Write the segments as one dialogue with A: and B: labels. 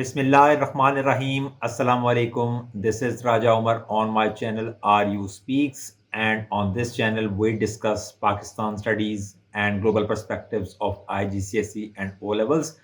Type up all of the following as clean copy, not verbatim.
A: Bismillahirrahmanirrahim. Assalamu alaikum. This is Raja Umar on my channel RU Speaks, and on this channel we discuss Pakistan studies and global perspectives of IGCSE and O levels,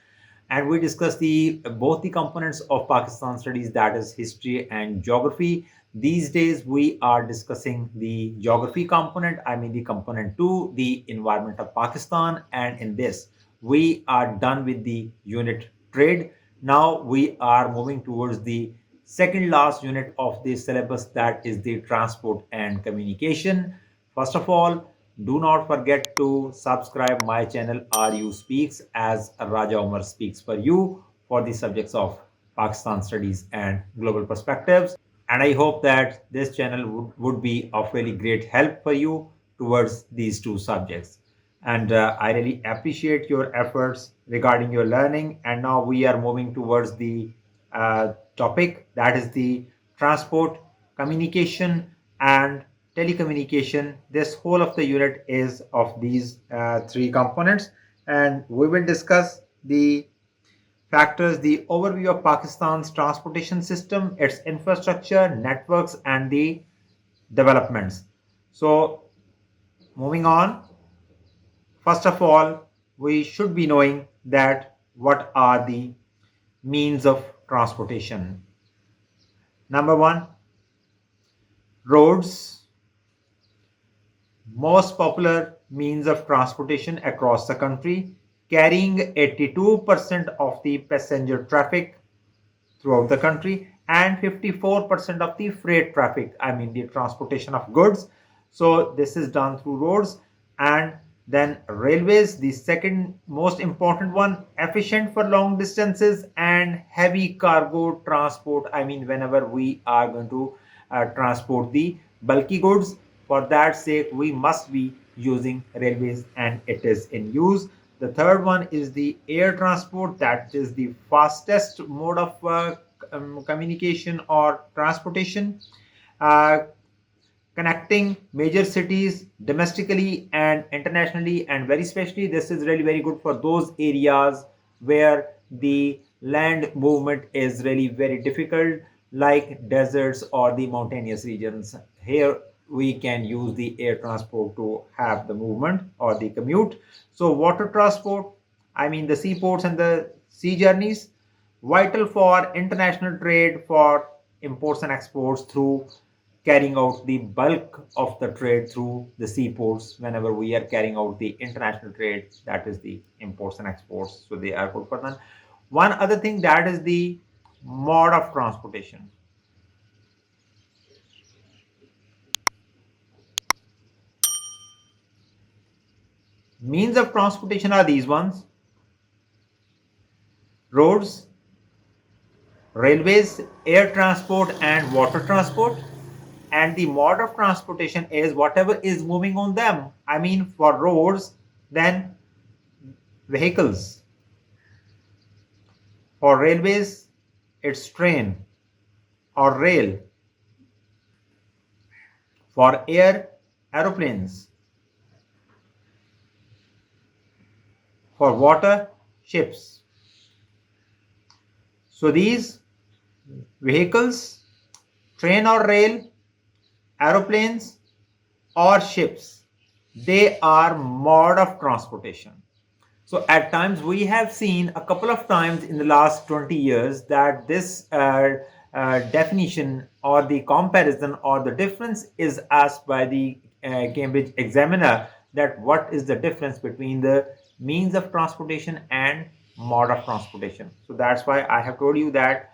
A: and we discuss the both the components of Pakistan studies, that is history and geography. These days we are discussing the geography component, I mean the component 2, the environment of Pakistan, and in this we are done with the unit trade. Now we are moving towards the second last unit of the syllabus, that is the transport and communication. First of all, do not forget to subscribe my channel RU Speaks, as Raja Umar speaks for you for the subjects of Pakistan studies and global perspectives. And I hope that this channel would be of really great help for you towards these two subjects. And I really appreciate your efforts regarding your learning. And now we are moving towards the topic, that is the transport, communication, and telecommunication. This whole of the unit is of these three components, and we will discuss the factors, the overview of Pakistan's transportation system, its infrastructure, networks, and the developments. So, moving on, first of all, we should be knowing that what are the means of transportation. Number one, roads, most popular means of transportation across the country, carrying 82% of the passenger traffic throughout the country and 54% of the freight traffic, I mean the transportation of goods. So this is done through roads. And then railways, the second most important one, efficient for long distances and heavy cargo transport, I mean whenever we are going to transport the bulky goods. For that sake we must be using railways, and it is in use. The third one is the air transport, that is the fastest mode of communication or transportation, uh, connecting major cities domestically and internationally. And very especially this is really very good for those areas where the land movement is really very difficult, like deserts or the mountainous regions. Here we can use the air transport to have the movement or the commute. So water transport, I mean the seaports and the sea journeys, vital for international trade, for imports and exports, through carrying out the bulk of the trade through the seaports. Whenever we are carrying out the international trade, that is the imports and exports, so they are good for them. One other thing, that is the mode of transportation. Means of transportation are these ones: roads, railways, air transport, and water transport. And the mode of transportation is whatever is moving on them. I mean for roads, then vehicles. For railways, it's train or rail. For air, aeroplanes. For water, ships. So these vehicles, train or rail, aeroplanes, or ships, they are mode of transportation. So at times we have seen a couple of times in the last 20 years that this definition or the comparison or the difference is asked by the Cambridge examiner, that what is the difference between the means of transportation and mode of transportation. So that's why I have told you that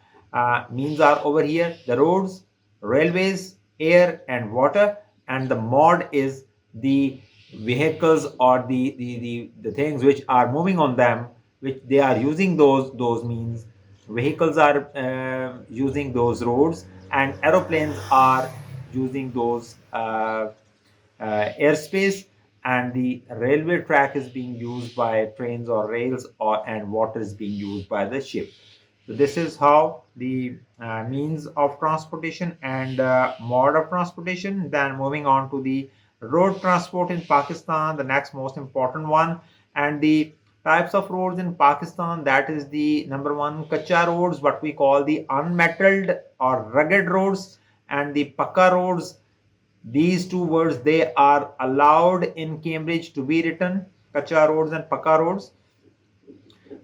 A: means are over here: the roads, railways, air, and water. And the mode is the vehicles or the things which are moving on them, which they are using those means. Vehicles are using those roads, and aeroplanes are using those airspace, and the railway track is being used by trains or rails, or and water is being used by the ship. So this is how the means of transportation and mode of transportation. Then moving on to the road transport in Pakistan, the next most important one. And the types of roads in Pakistan, that is the number one, kacha roads, what we call the unmetalled or rugged roads, and the pakka roads. These two words, they are allowed in Cambridge to be written, kacha roads and pakka roads.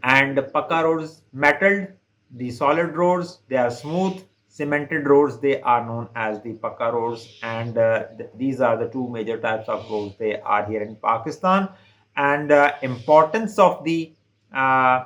A: And pakka roads, metalled, the solid roads, they are smooth. Cemented roads, they are known as the pakka roads. And these are the two major types of roads they are here in Pakistan. And importance of the uh,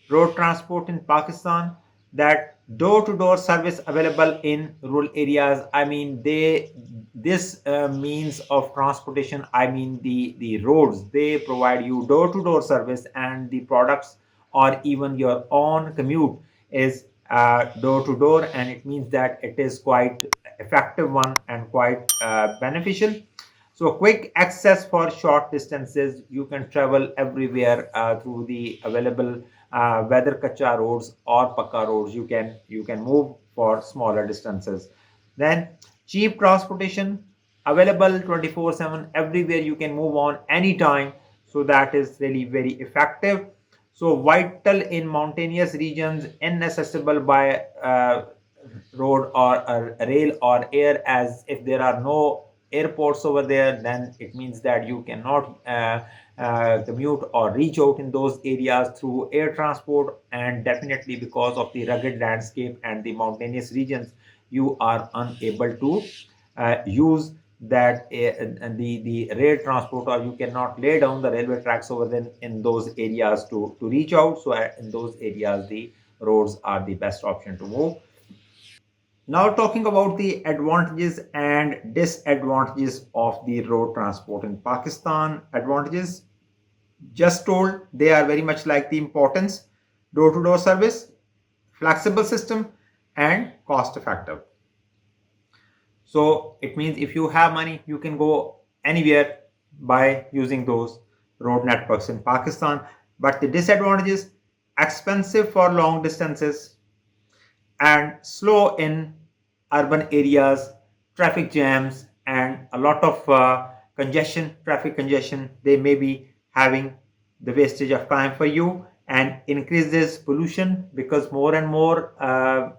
A: road transport in Pakistan, that door-to-door service available in rural areas. I mean, this means of transportation, I mean the roads, they provide you door-to-door service, and the products or even your own commute is door-to-door, and it means that it is quite effective one and quite beneficial. So quick access for short distances, you can travel everywhere through the available whether kacha roads or pakka roads. You can move for smaller distances. Then cheap transportation available 24/7 everywhere, you can move on anytime. So that is really very effective. So vital in mountainous regions, inaccessible by road or rail or air, as if there are no airports over there, then it means that you cannot commute or reach out in those areas through air transport. And definitely because of the rugged landscape and the mountainous regions, you are unable to use that the rail transport, or you cannot lay down the railway tracks over then in those areas to reach out. So in those areas, the roads are the best option to move. Now talking about the advantages and disadvantages of the road transport in Pakistan. Advantages, just told, they are very much like the importance: door-to-door service, flexible system, and cost effective. So it means if you have money, you can go anywhere by using those road networks in Pakistan. But the disadvantages: expensive for long distances, and slow in urban areas, traffic jams, and a lot of congestion, traffic congestion. They may be having the wastage of time for you, and increases pollution, because more and more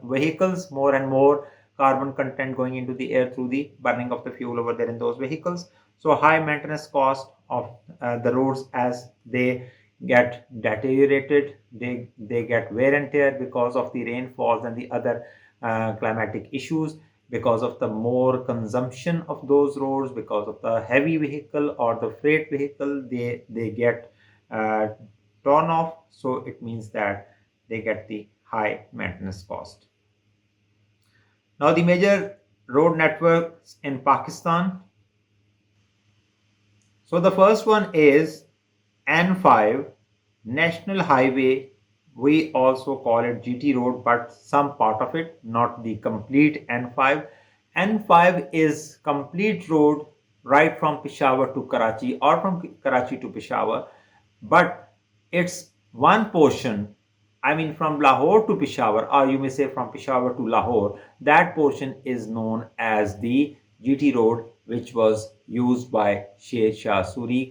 A: vehicles, more and more carbon content going into the air through the burning of the fuel over there in those vehicles. So high maintenance cost of the roads, as they get deteriorated, they get wear and tear because of the rainfalls and the other climatic issues, because of the more consumption of those roads, because of the heavy vehicle or the freight vehicle, they get uh, torn off. So it means that they get the high maintenance cost. Now the major road networks in Pakistan. So the first one is N5, National Highway. We also call it GT Road, but some part of it, not the complete N5. N5 is complete road right from Peshawar to Karachi, or from Karachi to Peshawar, but it's one portion, I mean from Lahore to Peshawar, or you may say from Peshawar to Lahore. That portion is known as the GT Road, which was used by Sher Shah Suri.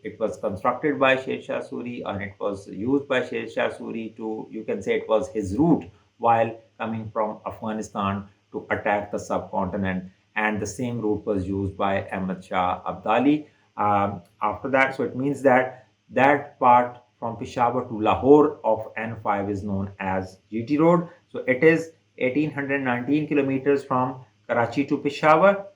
A: It was constructed by Sher Shah Suri, and it was used by Sher Shah Suri to, you can say it was his route while coming from Afghanistan to attack the subcontinent. And the same route was used by Ahmad Shah Abdali after that. So it means that that part from Peshawar to Lahore of N5 is known as GT Road. So it is 1819 kilometers from Karachi to Peshawar,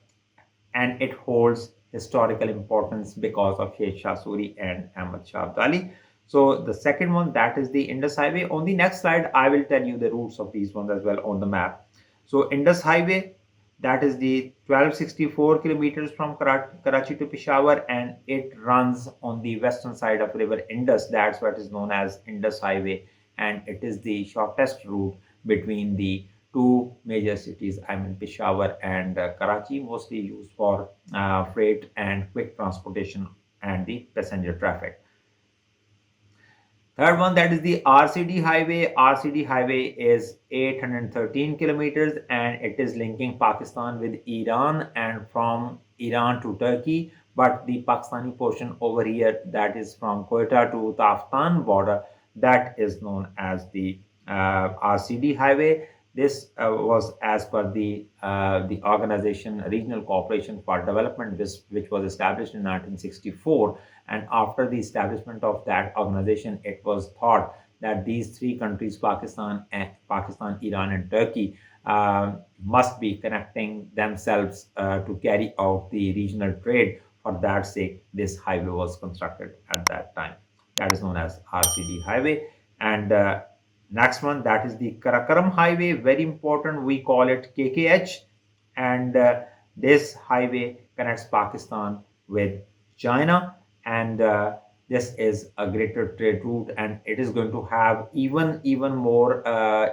A: and it holds historical importance because of Sheikh Shah Suri and Ahmad Shah Abdali. So the second one, that is the Indus Highway. On the next slide, I will tell you the routes of these ones as well on the map. So Indus Highway, that is the 1264 kilometers from Karachi to Peshawar, and it runs on the western side of river Indus. That's what is known as Indus Highway, and it is the shortest route between the two major cities, I mean Peshawar and Karachi, mostly used for freight and quick transportation and the passenger traffic. Third one, that is the RCD highway. RCD highway is 813 kilometers, and it is linking Pakistan with Iran and from Iran to Turkey. But the Pakistani portion over here, that is from Quetta to Taftan border, that is known as the RCD highway. This was as per the organization Regional Cooperation for Development, which was established in 1964. And after the establishment of that organization, it was thought that these three countries, Pakistan, Iran, and Turkey, must be connecting themselves to carry out the regional trade. For that sake, this highway was constructed at that time. That is known as RCD highway. And next one, that is the Karakoram highway, very important. We call it KKH. And this highway connects Pakistan with China. And this is a greater trade route, and it is going to have even more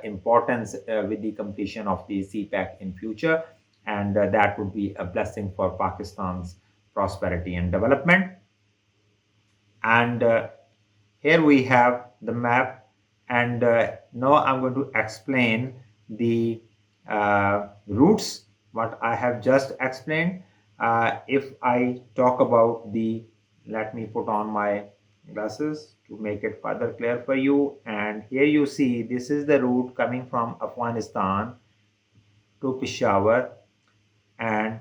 A: importance with the completion of the CPEC in future. And that would be a blessing for Pakistan's prosperity and development. And here we have the map, and now I'm going to explain the routes what I have just explained. If I talk about the, let me put on my glasses to make it further clear for you. And here you see this is the route coming from Afghanistan to Peshawar, and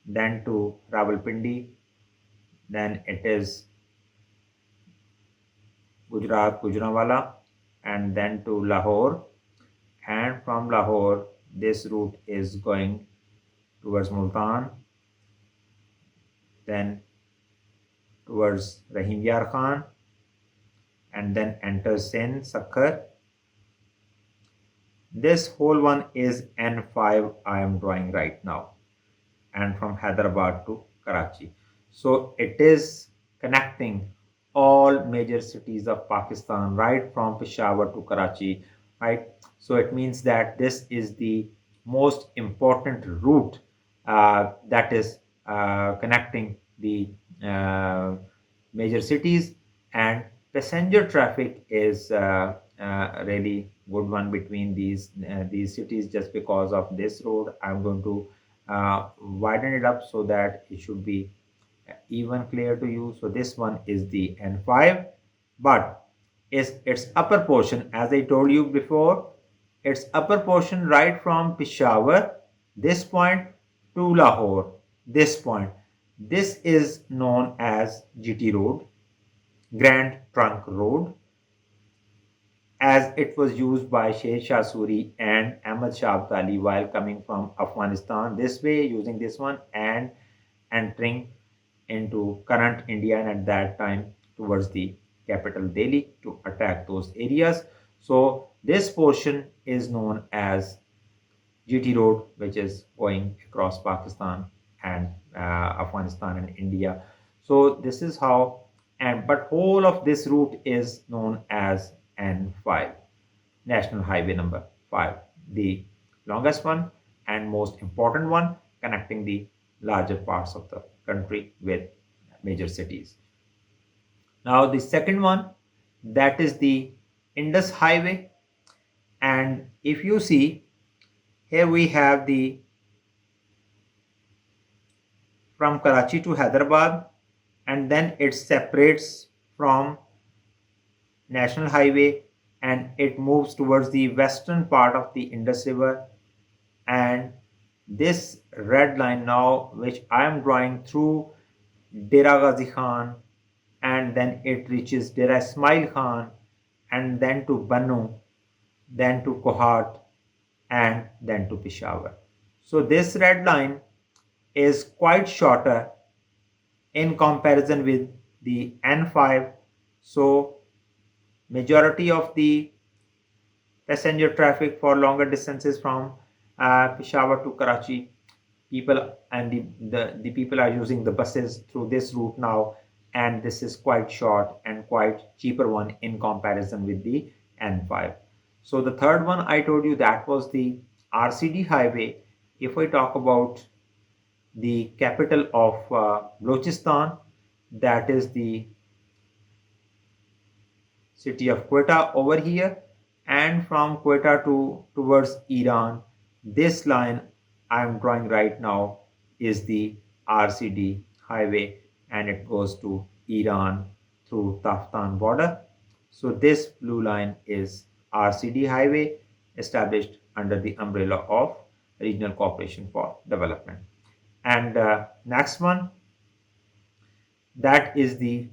A: then to Rawalpindi, then it is Gujarat, Gujranwala, and then to Lahore. And from Lahore, this route is going towards Multan, then towards Rahim Yar Khan, and then enters Sindh, Sakkar. This whole one is N5 I am drawing right now, and from Hyderabad to Karachi. So it is connecting all major cities of Pakistan right from Peshawar to Karachi, right? So it means that this is the most important route that is connecting the uh, major cities, and passenger traffic is really good one between these cities. Just because of this road, I'm going to widen it up so that it should be even clear to you. So this one is the N5, but is its upper portion, as I told you before, its upper portion right from Peshawar, this point, to Lahore, this point. This is known as GT Road, Grand Trunk Road, as it was used by Sher Shah Suri and Ahmad Shah Abdali while coming from Afghanistan this way, using this one and entering into current India, and at that time towards the capital Delhi to attack those areas. So this portion is known as GT Road, which is going across Pakistan and Afghanistan and India. So this is how, and but whole of this route is known as N5, National Highway number 5, the longest one and most important one, connecting the larger parts of the country with major cities. Now the second one, that is the Indus Highway. And if you see, here we have the from Karachi to Hyderabad, and then it separates from National Highway, and it moves towards the western part of the Indus River. And this red line now, which I am drawing through Dera Ghazi Khan, and then it reaches Dera Ismail Khan, and then to Bannu, then to Kohat, and then to Peshawar. So this red line is quite shorter in comparison with the N5. So majority of the passenger traffic for longer distances from Peshawar to Karachi, people and the people are using the buses through this route now, and this is quite short and quite cheaper one in comparison with the N5. So the third one I told you, that was the RCD highway. If I talk about the capital of Balochistan, that is the city of Quetta over here, and from Quetta to towards Iran, this line I am drawing right now is the RCD highway, and it goes to Iran through Taftan border. So this blue line is RCD highway established under the umbrella of Regional Cooperation for Development. And next one, that is the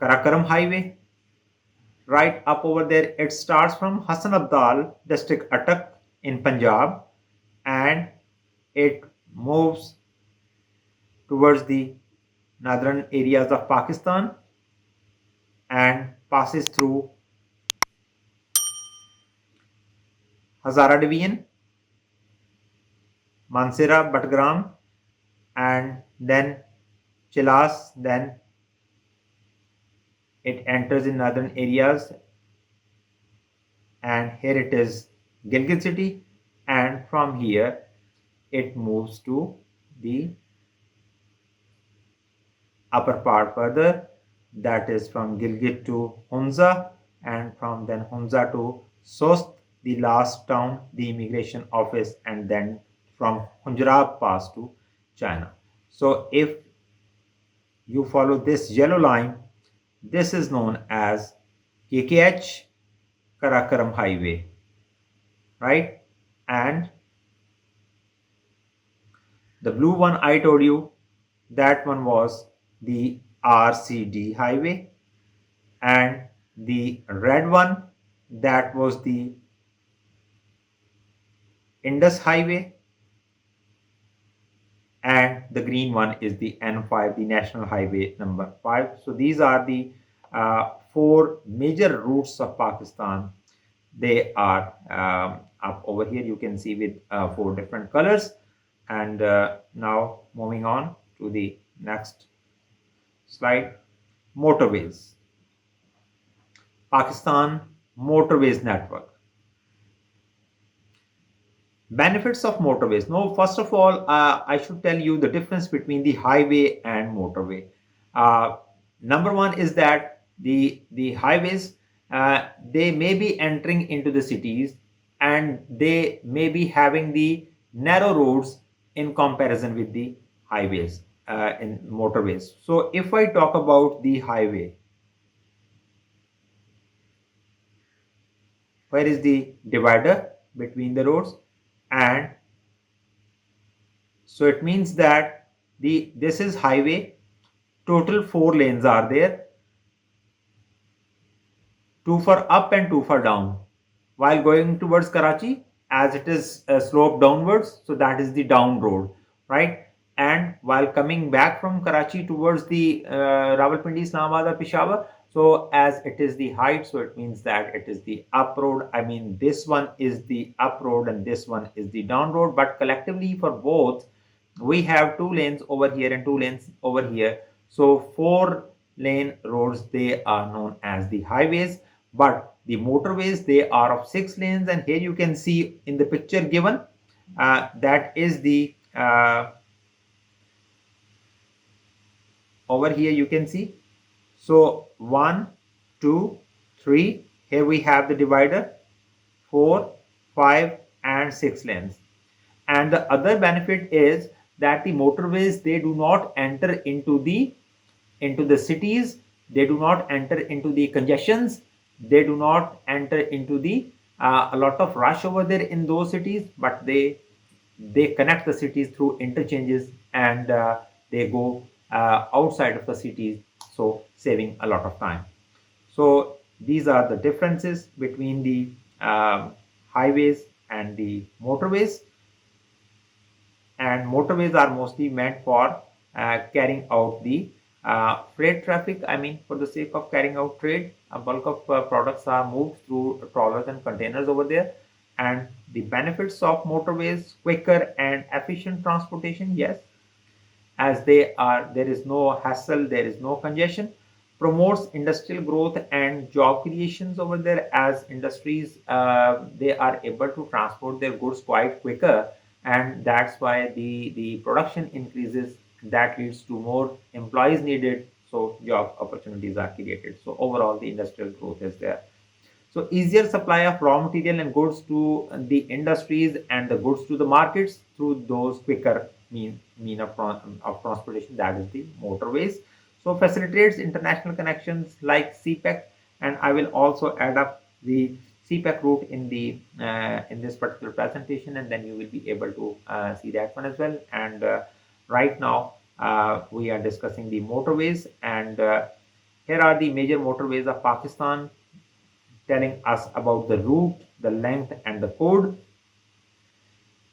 A: Karakoram highway. Right up over there, it starts from Hassan Abdal district Attak in Punjab, and it moves towards the northern areas of Pakistan and passes through Hazara Division, Mansehra, Batgram, and then Chilas. Then it enters in northern areas, and here it is Gilgit city, and from here it moves to the upper part further, that is from Gilgit to Hunza, and from then Hunza to Sost, the last town, the immigration office, and then from Hunjrab pass to China. So if you follow this yellow line, this is known as KKH Karakoram Highway, right? And the blue one I told you, that one was the RCD highway, and the red one, that was the Indus highway, and the green one is the N5, the national highway number 5. So these are the four major routes of Pakistan. They are up over here, you can see with four different colors. And now moving on to the next slide, motorways. Pakistan motorways network. Benefits of motorways. No, first of all, I should tell you the difference between the highway and motorway. Uh, Number one is that the highways, they may be entering into the cities, and they may be having the narrow roads in comparison with the highways in motorways. So if I talk about the highway, where is the divider between the roads? And so it means that this is highway, total 4 lanes are there, 2 for up and 2 for down. While going towards Karachi, as it is sloped downwards, so that is the down road, right? And while coming back from Karachi towards the Rawalpindi, Islamabad or Peshawar, so as it is the height, so it means that it is the up road. I mean, this one is the up road and this one is the down road, but collectively for both, we have 2 lanes over here and 2 lanes over here. So 4 lane roads, they are known as the highways, but the motorways, they are of 6 lanes. And here you can see in the picture given, that is the over here you can see. So 1, 2, 3, here we have the divider, 4, 5 and 6 lanes. And the other benefit is that the motorways, they do not enter into the cities, they do not enter into the congestions, they do not enter into the a lot of rush over there in those cities, but they connect the cities through interchanges, and they go outside of the cities, so saving a lot of time. So these are the differences between the highways and the motorways. And motorways are mostly meant for carrying out the freight traffic. I mean, for the sake of carrying out trade, a bulk of products are moved through trawlers and containers over there. And the benefits of motorways: quicker and efficient transportation, yes, as there is no hassle, there is no congestion. Promotes industrial growth and job creations over there, as industries, they are able to transport their goods quite quicker, and that's why the production increases. That leads to more employees needed, so job opportunities are created. So overall, the industrial growth is there. So easier supply of raw material and goods to the industries and the goods to the markets through those quicker mean of transportation, that is the motorways. So facilitates international connections like CPEC, and I will also add up the CPEC route in this particular presentation, and then you will be able to see that one as well. And right now we are discussing the motorways, and here are the major motorways of Pakistan, telling us about the route, the length, and the code.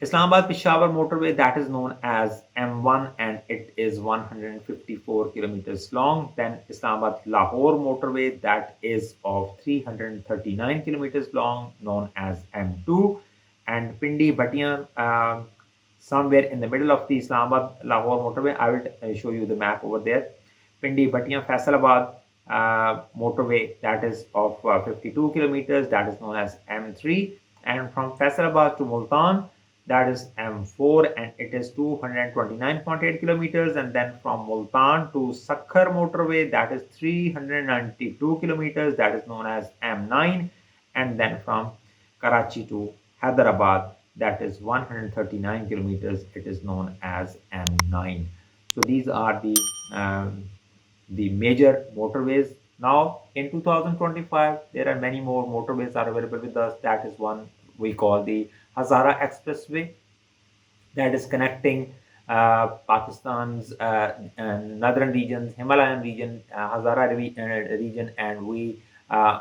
A: Islamabad Peshawar motorway, that is known as M1, and it is 154 kilometers long. Then Islamabad Lahore motorway, that is of 339 kilometers long, known as M2. And Pindi Bhatia, somewhere in the middle of the Islamabad Lahore motorway, I will show you the map over there. Pindi Bhatia Faisalabad motorway, that is of 52 kilometers, that is known as M3. And from Faisalabad to Multan, that is M4, and it is 229.8 kilometers. And then from Multan to Sakhar motorway, that is 392 kilometers, that is known as M9. And then from Karachi to Hyderabad, that is 139 kilometers, it is known as M9. So these are the major motorways. Now in 2025, there are many more motorways are available with us. That is one we call the Hazara Expressway, that is connecting Pakistan's northern regions, Himalayan region, Hazara region, and we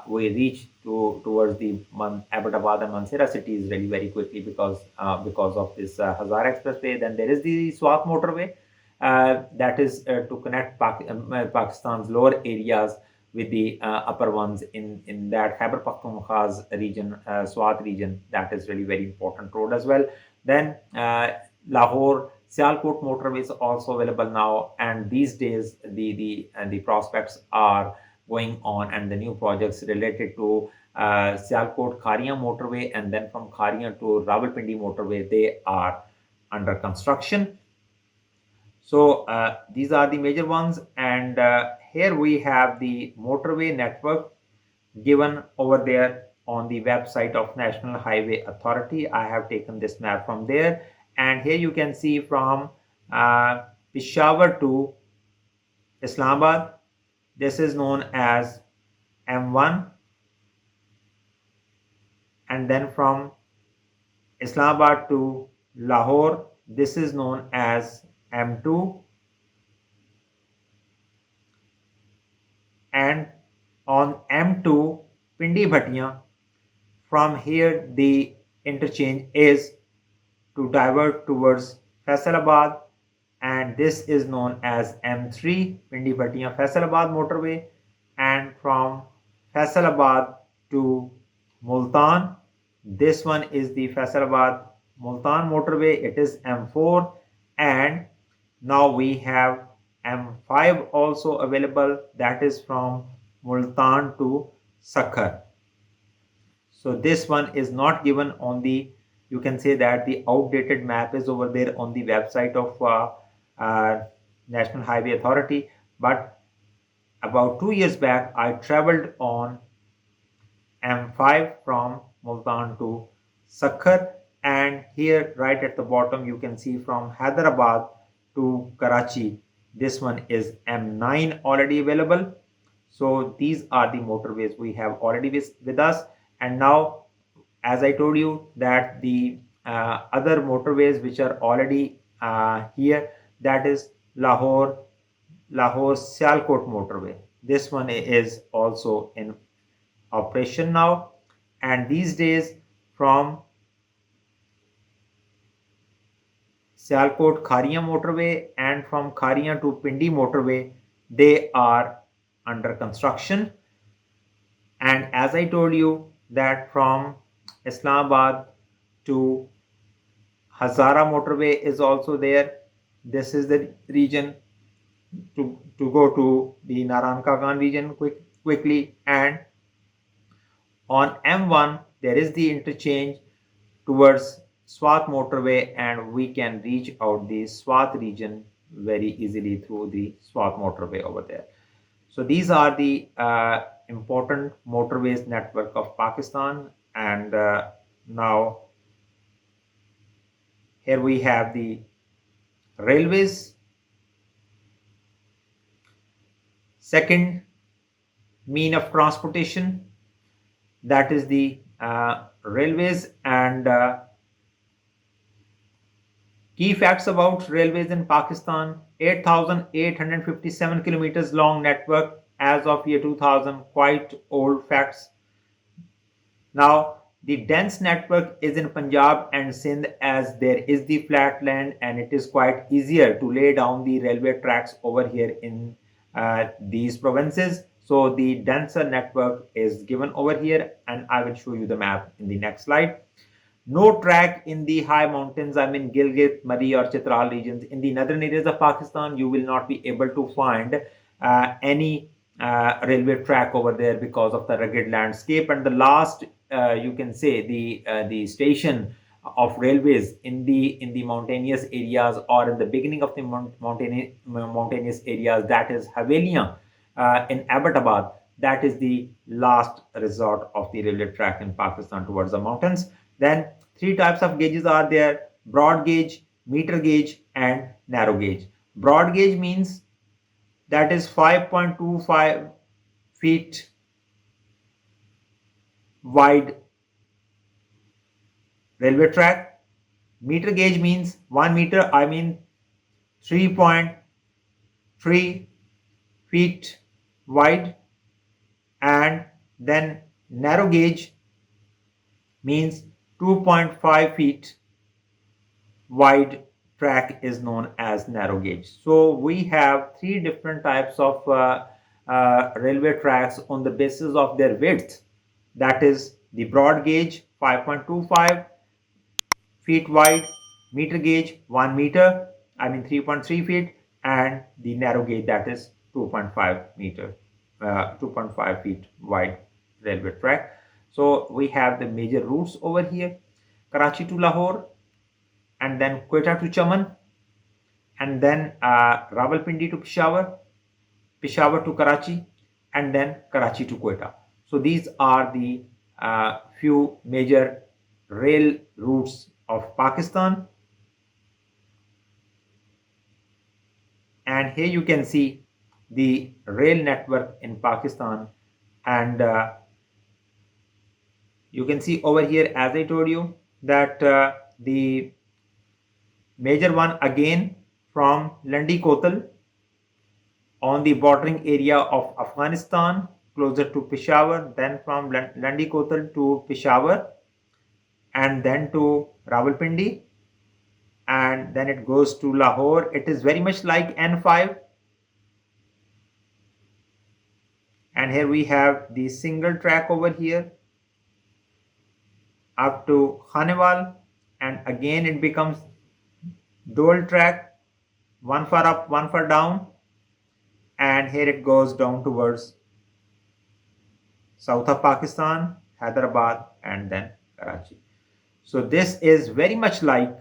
A: reach towards the Abbottabad and Mansehra cities really very quickly because of this Hazara Expressway. Then there is the Swat motorway, that is to connect Pakistan's lower areas with the upper ones in that Khyber Pakhtunkhwa's region, Swat region. That is really very important road as well. Then Lahore Sialkot motorway is also available now, and these days the prospects are going on, and the new projects related to Sialkot Khariyan motorway, and then from Khariyan to Rawalpindi motorway, they are under construction. So these are the major ones, and here we have the motorway network given over there on the website of National Highway Authority. I have taken this map from there, and here you can see from Peshawar to Islamabad, this is known as M1, and then from Islamabad to Lahore, this is known as M2, and on M2 Pindi Bhatia, from here the interchange is to divert towards Faisalabad, and this is known as M3 Pindi Bhatia Faisalabad motorway. And from Faisalabad to Multan, this one is the Faisalabad Multan motorway, it is M4. And now we have M5 also available, that is from Multan to Sakhar. So this one is not given on the, you can say that the outdated map is over there on the website of National Highway Authority. But about 2 years back, I traveled on M5 from Multan to Sakhar, and here right at the bottom you can see from Hyderabad to Karachi, this one is M9 already available. So these are the motorways we have already with us. And now, as I told you, that the other motorways which are already here, that is Lahore Sialkot motorway. This one is also in operation now, and these days from Sialkot Khariyan motorway and from Khariyan to Pindi motorway, they are under construction. And as I told you that from Islamabad to Hazara motorway is also there. This is the region to go to the Naran Kagan region quickly. And on M1 there is the interchange towards Swat motorway, and we can reach out the Swat region very easily through the Swat motorway over there. So these are the important motorways network of Pakistan. And now here we have the railways. Second mean of transportation, that is the railways. And key facts about railways in Pakistan: 8,857 kilometers long network as of year 2000, quite old facts. Now, the dense network is in Punjab and Sindh, as there is the flat land and it is quite easier to lay down the railway tracks over here in these provinces. So the denser network is given over here, and I will show you the map in the next slide. No track in the high mountains, I mean Gilgit, Mari or Chitral regions. In the northern areas of Pakistan, you will not be able to find any railway track over there because of the rugged landscape. And the last, you can say, the station of railways in the mountainous areas, or in the beginning of the mountainous areas, that is Havelian in Abbottabad. That is the last resort of the railway track in Pakistan towards the mountains. Then three types of gauges are there: broad gauge, meter gauge, and narrow gauge. Broad gauge means that is 5.25 feet wide railway track. Meter gauge means 1 meter, I mean 3.3 feet wide. And then narrow gauge means 2.5 feet wide track is known as narrow gauge. So we have three different types of railway tracks on the basis of their width. That is the broad gauge 5.25 feet wide, meter gauge 1 meter, I mean 3.3 feet, and the narrow gauge, that is 2.5 feet wide railway track. So we have the major routes over here: Karachi to Lahore, and then Quetta to Chaman, and then Rawalpindi to Peshawar, Peshawar to Karachi, and then Karachi to Quetta. So these are the few major rail routes of Pakistan. And here you can see the rail network in Pakistan. And you can see over here, as I told you, that the major one again from Landi Kotal on the bordering area of Afghanistan closer to Peshawar, then from Landi Kotal to Peshawar, and then to Rawalpindi, and then it goes to Lahore. It is very much like N5. And here we have the single track over here up to Khanewal, and again it becomes dual track, one for up, one for down, and here it goes down towards south of Pakistan, Hyderabad, and then Karachi. So this is very much like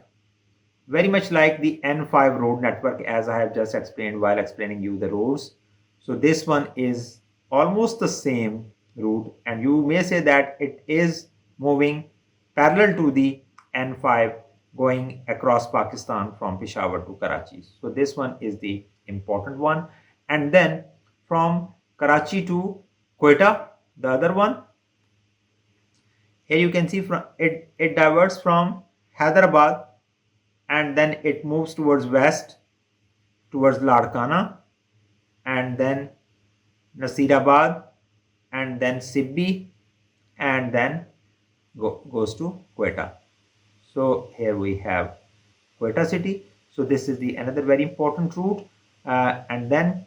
A: the N5 road network, as I have just explained while explaining you the roads. So this one is almost the same route, and you may say that it is moving parallel to the N5 going across Pakistan from Peshawar to Karachi. So this one is the important one. And then from Karachi to Quetta, the other one, here you can see from it diverts from Hyderabad, and then it moves towards west towards Ladkana, and then Nasirabad, and then Sibbi, and then goes to Quetta. So here we have Quetta city. So this is the another very important route. And then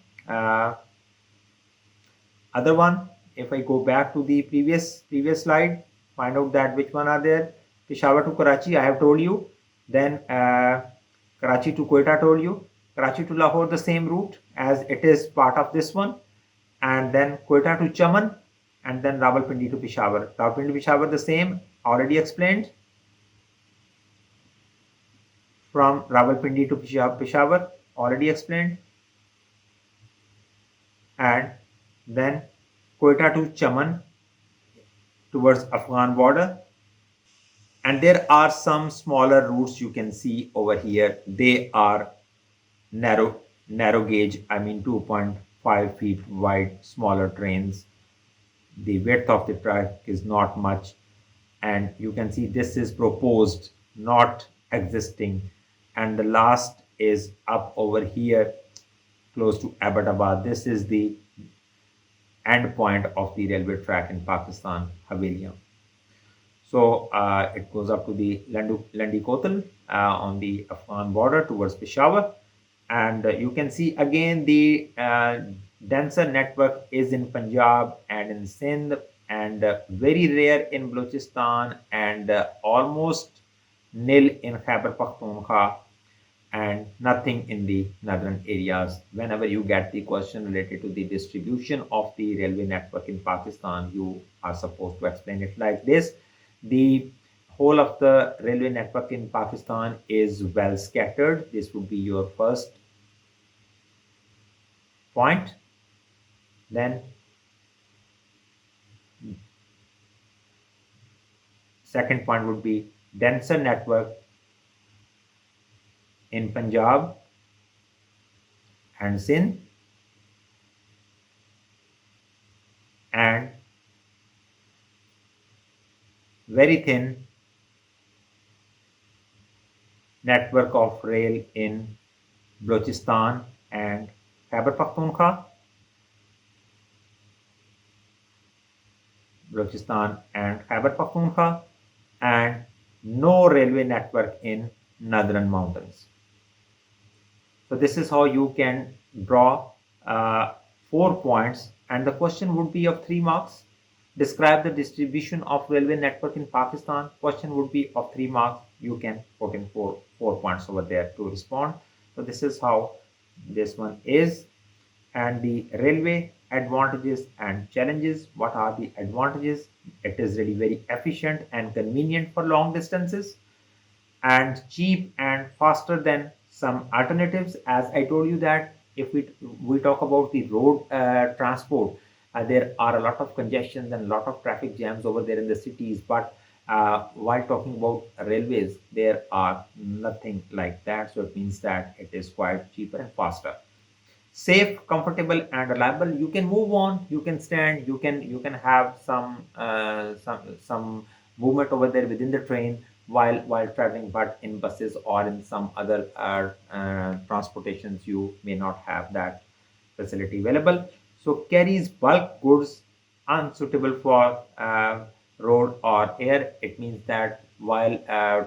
A: other one, if I go back to the previous slide, find out that which one are there. Peshawar to Karachi, I have told you. Then Karachi to Quetta, told you. Karachi to Lahore, the same route, as it is part of this one. And then Quetta to Chaman, and then Rawalpindi to Peshawar. Rawalpindi to Peshawar, the same, already explained. From Rawalpindi to Peshawar, already explained. And then Quetta to Chaman towards Afghan border. And there are some smaller routes you can see over here. They are narrow narrow gauge, I mean 2.5 feet wide, smaller trains. The width of the track is not much, and you can see this is proposed, not existing. And the last is up over here close to Abbottabad. This is the end point of the railway track in Pakistan, Haveliya. So it goes up to the Landi Kotal on the Afghan border towards Peshawar. And you can see again the denser network is in Punjab and in Sindh, and very rare in Balochistan, and almost nil in Khyber Pakhtunkhwa, and nothing in the northern areas. Whenever you get the question related to the distribution of the railway network in Pakistan, you are supposed to explain it like this. The whole of the railway network in Pakistan is well scattered. This would be your first point. Then second point would be denser network in Punjab and Sindh, and very thin network of rail in Balochistan and Khyber Pakhtunkhwa, Balochistan and Khyber Pakhtunkhwa, and no railway network in northern mountains. So this is how you can draw 4 points, and the question would be of 3 marks. Describe the distribution of railway network in Pakistan. Question would be of 3 marks. You can put in four points over there to respond. So this is how this one is. And the railway advantages and challenges. What are the advantages? It is really very efficient and convenient for long distances, and cheap and faster than some alternatives. As I told you that if we talk about the road transport, there are a lot of congestions and a lot of traffic jams over there in the cities. But while talking about railways, there are nothing like that. So it means that it is quite cheaper and faster, safe, comfortable, and reliable. You can move on, you can stand, you can have some movement over there within the train while traveling. But in buses or in some other transportations, you may not have that facility available. So carries bulk goods unsuitable for road or air. It means that while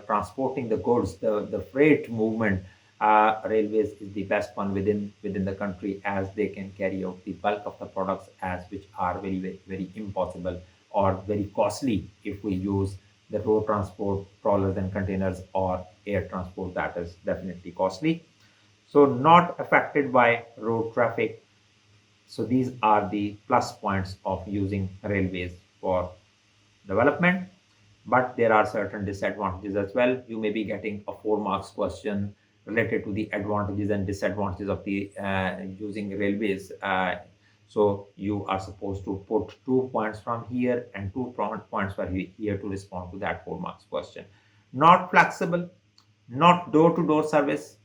A: transporting the goods, the freight movement, railways is the best one within the country, as they can carry out the bulk of the products, as which are very impossible or very costly if we use the road transport, trawlers and containers, or air transport, that is definitely costly. So not affected by road traffic. So these are the plus points of using railways for development. But there are certain disadvantages as well. You may be getting a 4 marks question related to the advantages and disadvantages of the using railways. So you are supposed to put 2 points from here and points from here to respond to that 4 marks question. Not flexible, not door-to-door service.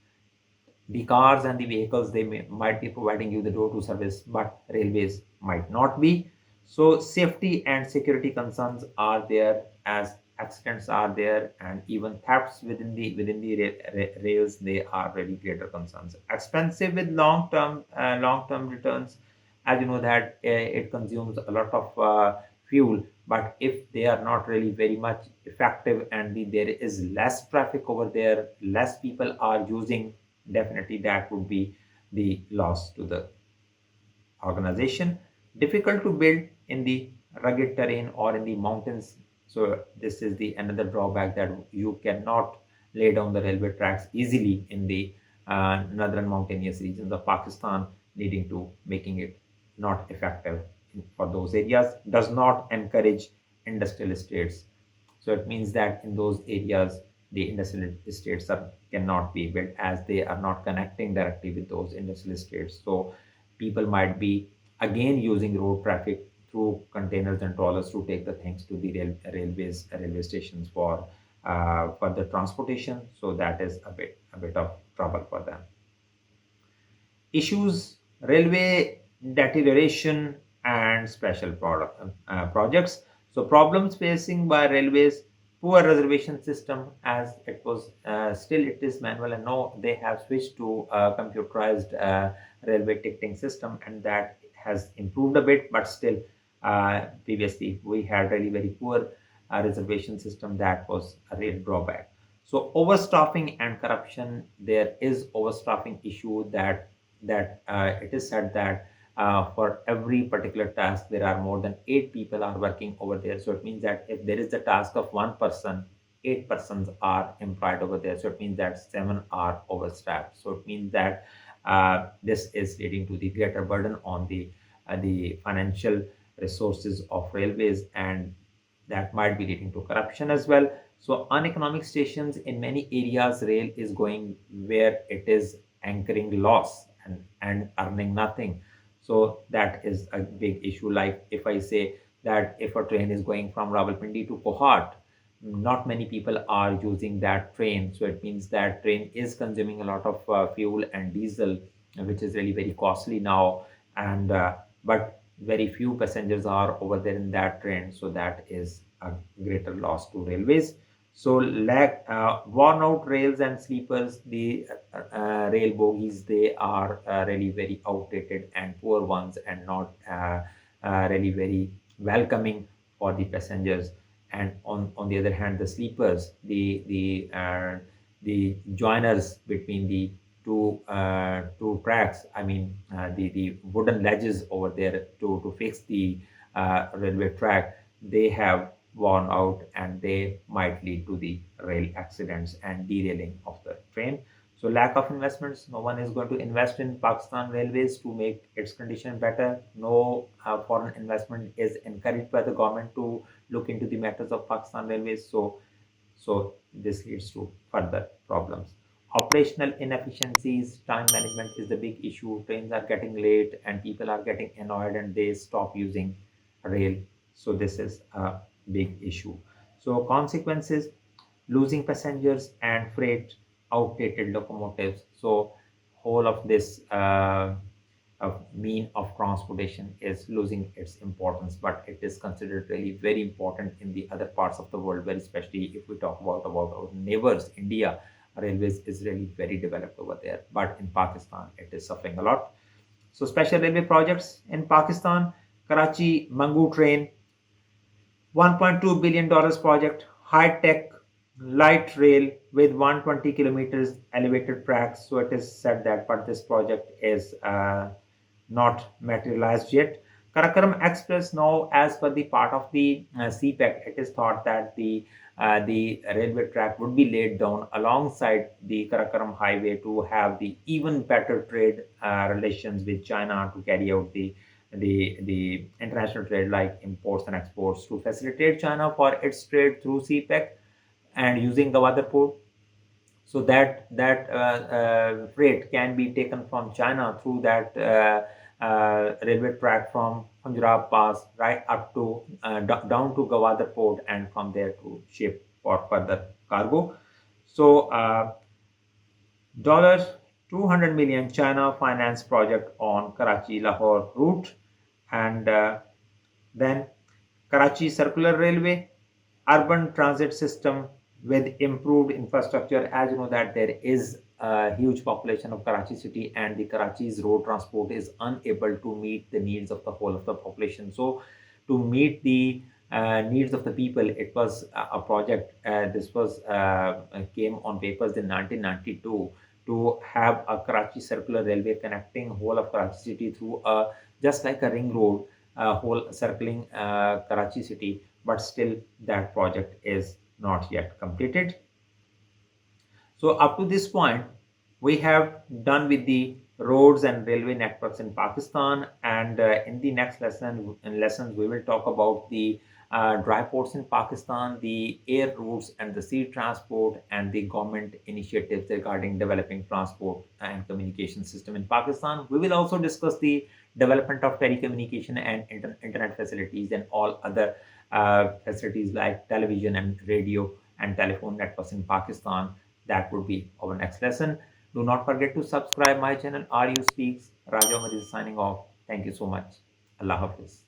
A: The cars and the vehicles, might be providing you the door-to service, but railways might not be. So safety and security concerns are there, as accidents are there, and even thefts within the rails, they are really greater concerns. Expensive with long term returns. As you know that it consumes a lot of fuel, but if they are not really very much effective, and there is less traffic over there, less people are using, definitely that would be the loss to the organization. Difficult to build in the rugged terrain or in the mountains. So this is the another drawback, that you cannot lay down the railway tracks easily in the northern mountainous regions of Pakistan, leading to making it not effective for those areas. Does not encourage industrial estates. So it means that in those areas, the industrial estates cannot be built, as they are not connecting directly with those industrial estates. So people might be again using road traffic through containers and trawlers to take the things to the railway stations for the transportation. So that is a bit of trouble for them. Issues: railway deterioration and special projects. So problems facing by railways: poor reservation system, as it was still it is manual, and now they have switched to computerized railway ticketing system, and that has improved a bit, but still previously we had really very poor reservation system. That was a real drawback. So overstaffing and corruption: there is overstaffing issue, that it is said that for every particular task there are more than 8 people are working over there. So it means that if there is the task of one person, 8 persons are employed over there. So it means that 7 are overstaffed. So it means that this is leading to the greater burden on the financial resources of railways, and that might be leading to corruption as well. So uneconomic stations: in many areas rail is going where it is anchoring loss and earning nothing. So that is a big issue. Like if I say that if a train is going from Rawalpindi to Kohat, not many people are using that train. So it means that train is consuming a lot of fuel and diesel, which is really very costly now. And but very few passengers are over there in that train. So that is a greater loss to railways. So worn out rails and sleepers, the rail bogies, they are really very outdated and poor ones, and not really very welcoming for the passengers. And on the other hand, the sleepers, the joiners between the two tracks, I mean the wooden ledges over there to fix the railway track, they have worn out, and they might lead to the rail accidents and derailing of the train. So lack of investments: no one is going to invest in Pakistan Railways to make its condition better. No foreign investment is encouraged by the government to look into the matters of Pakistan Railways. So this leads to further problems. Operational inefficiencies: time management is the big issue. Trains are getting late and people are getting annoyed and they stop using rail. So this is a big issue. So consequences: losing passengers and freight, outdated locomotives. So whole of this mean of transportation is losing its importance, but it is considered really very important in the other parts of the world, very especially if we talk about our neighbors, India. Railways is really very developed over there, but in Pakistan it is suffering a lot. So special railway projects in Pakistan: Karachi Mangu train, $1.2 billion project, high-tech light rail with 120 kilometers elevated tracks. So it is said that, but this project is not materialized yet. Karakoram Express, now as per the part of the CPEC, it is thought that the railway track would be laid down alongside the Karakoram highway to have the even better trade relations with China, to carry out the international trade like imports and exports, to facilitate China for its trade through CPEC and using Gwadar port. So that freight can be taken from China through that railway track from Punjab Pass right up to down to Gwadar port, and from there to ship for further cargo. So dollars 200 million China finance project on Karachi Lahore route. And then Karachi Circular Railway, urban transit system with improved infrastructure. As you know that there is a huge population of Karachi city, and the Karachi's road transport is unable to meet the needs of the whole of the population. So to meet the needs of the people, it was a project. This was came on papers in 1992, to have a Karachi circular railway connecting whole of Karachi city through a just like a ring road, whole circling Karachi city. But still that project is not yet completed. So up to this point, we have done with the roads and railway networks in Pakistan, and in the next lessons we will talk about the dry ports in Pakistan, the air routes and the sea transport, and the government initiatives regarding developing transport and communication system in Pakistan. We will also discuss the development of telecommunication and internet facilities and all other facilities like television and radio and telephone networks in Pakistan. That would be our next lesson. Do not forget to subscribe my channel. Are You Speaks. Raja Umar is signing off. Thank you so much. Allah Hafiz.